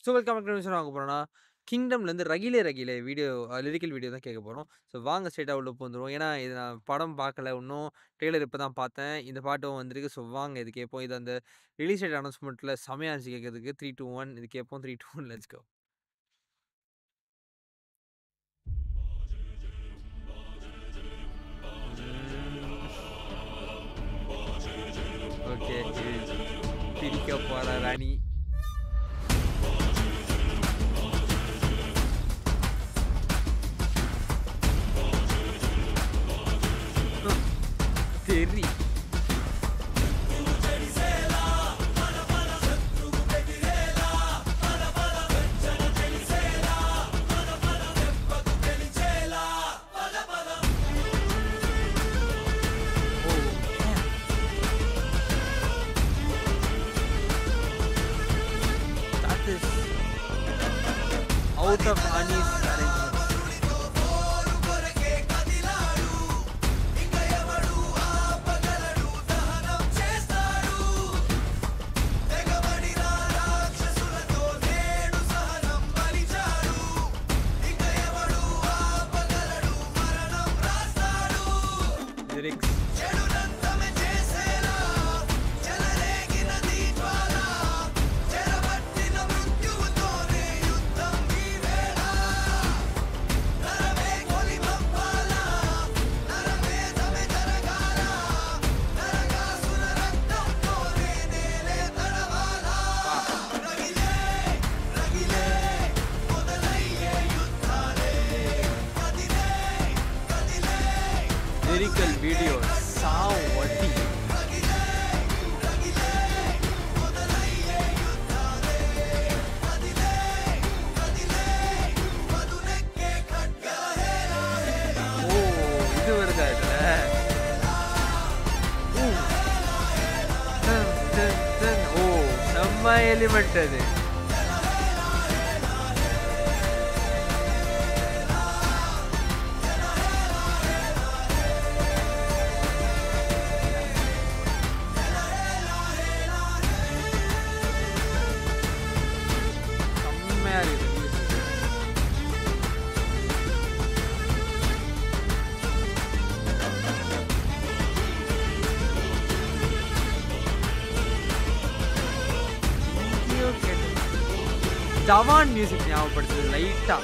So welcome back to வாங்க போறோம்னா, கிங்டம்லேருந்து ரகிலே ரகிலே video lyrical video தான் கேட்க போறோம். ஸோ வாங்க ஸ்ட்ரெயிட்டா உள்ள பூந்துருவோம். ஏன்னா, இது நான் படம் பார்க்கல இன்னும். ட்ரெய்லர் இப்ப தான் பார்த்தேன். இந்த பாட்டும் வந்திருக்கு. ஸோ வாங்க இது கேட்போம். இது அந்த ரிலீஸ் டேட் அனௌன்ஸ்மென்ட்ல செமையா இருந்துச்சு கேட்கறதுக்கு. 3, 2, 1 இது கேட்போம். 3, 2, 1 லெட்ஸ் கோ. ஓகே. பிரிக்க போற ராணி. தெறி. Out of Ani's arrangements. Lyrics. Lyrical video சாவடி. ஓ இது வருதா இதுல? ஓ செம்ம எலிமெண்ட் அது. ஜவான் மியூசிக் ஞாபகப்படுத்துது லைட்டா.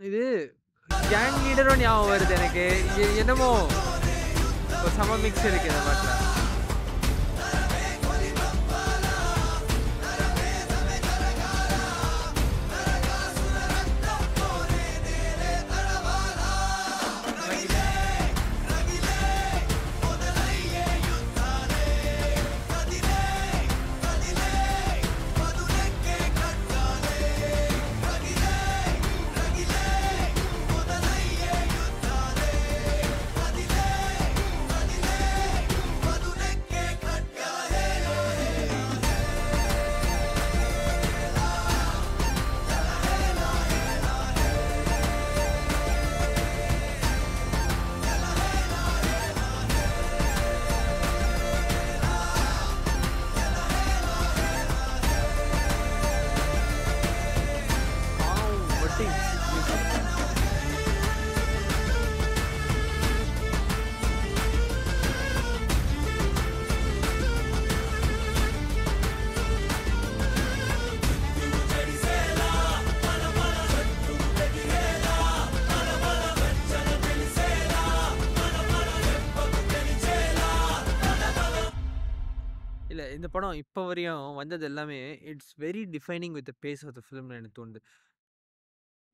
இது கேங் லீடரும் ஞாபகம் வருது எனக்கு. என்னமோ ஒரு சம மிக்ஸ் இருக்கு இந்த பாட்டுல. இந்த படம் இப்ப வரையும் வந்தது எல்லாமே it's very defining with the pace of the ஃபிலிம்னு எனக்கு தோணுது.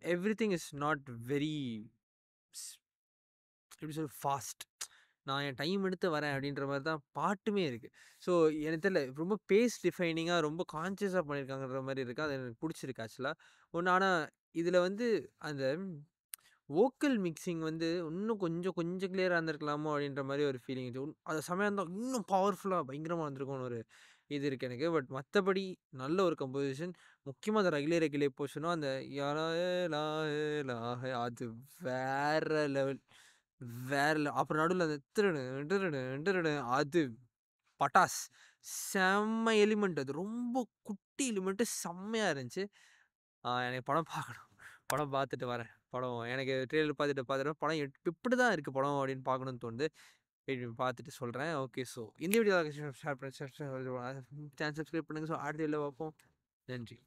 எவ்ரிதிங் இஸ் நாட் வெரி ஸ் எப்படி சொல்றது ஃபாஸ்ட். நான் என் டைம் எடுத்து வரேன் அப்படின்ற மாரி தான் பாட்டுமே இருக்கு. ஸோ எனக்கு தெரியல ரொம்ப பேஸ் டிஃபைனிங்கா ரொம்ப கான்ஷியஸா பண்ணியிருக்காங்கன்ற மாரி இருக்கு. அது எனக்கு புடிச்சிருக்கு ஆக்சுவலா. ஆனா இதுல வந்து அந்த வோக்கல் மிக்சிங் வந்து இன்னும் கொஞ்சம் கொஞ்சம் கிளியரா இருந்திருக்கலாமோ அப்படின்ற மாரி ஒரு ஃபீலிங் இருந்துச்சு. அது செமையா இருந்தா இன்னும் பவர்ஃபுல்லா பயங்கரமா இருந்திருக்கும்னு ஒரு இது இருக்கு எனக்கு. பட் மத்தபடி நல்ல ஒரு கம்போசிஷன். முக்கியமா அந்த ரகிலே ரகிலே போர்ஷனும் அந்த யலாயே லாஹே லாஹே அது வேற லெவல். அப்புறம் நடுவுல அந்த திருடு டிருடு டிருடு அது பட்டாஸ். செம்ம எலிமெண்ட் அது. ரொம்ப குட்டி எலிமெண்ட் செம்மையா இருந்துச்சு. எனக்கு படம் பார்க்கணும். படம் பார்த்துட்டு வரேன். படம் எனக்கு ட்ரெய்லர் பார்த்துட்டு படம் இப்படிதான் இருக்கு படம் அப்படின்னு பார்க்கணும்னு தோணுது. வெயிட் பண்ணி பார்த்துட்டு சொல்றேன். ஓகே. ஸோ இந்த வீடியோ ஷேர் பண்ணி சேனல் சப்ஸ்கிரைப் பண்ணுங்க. ஸோ அடுத்த வீடியோல பார்ப்போம். நன்றி.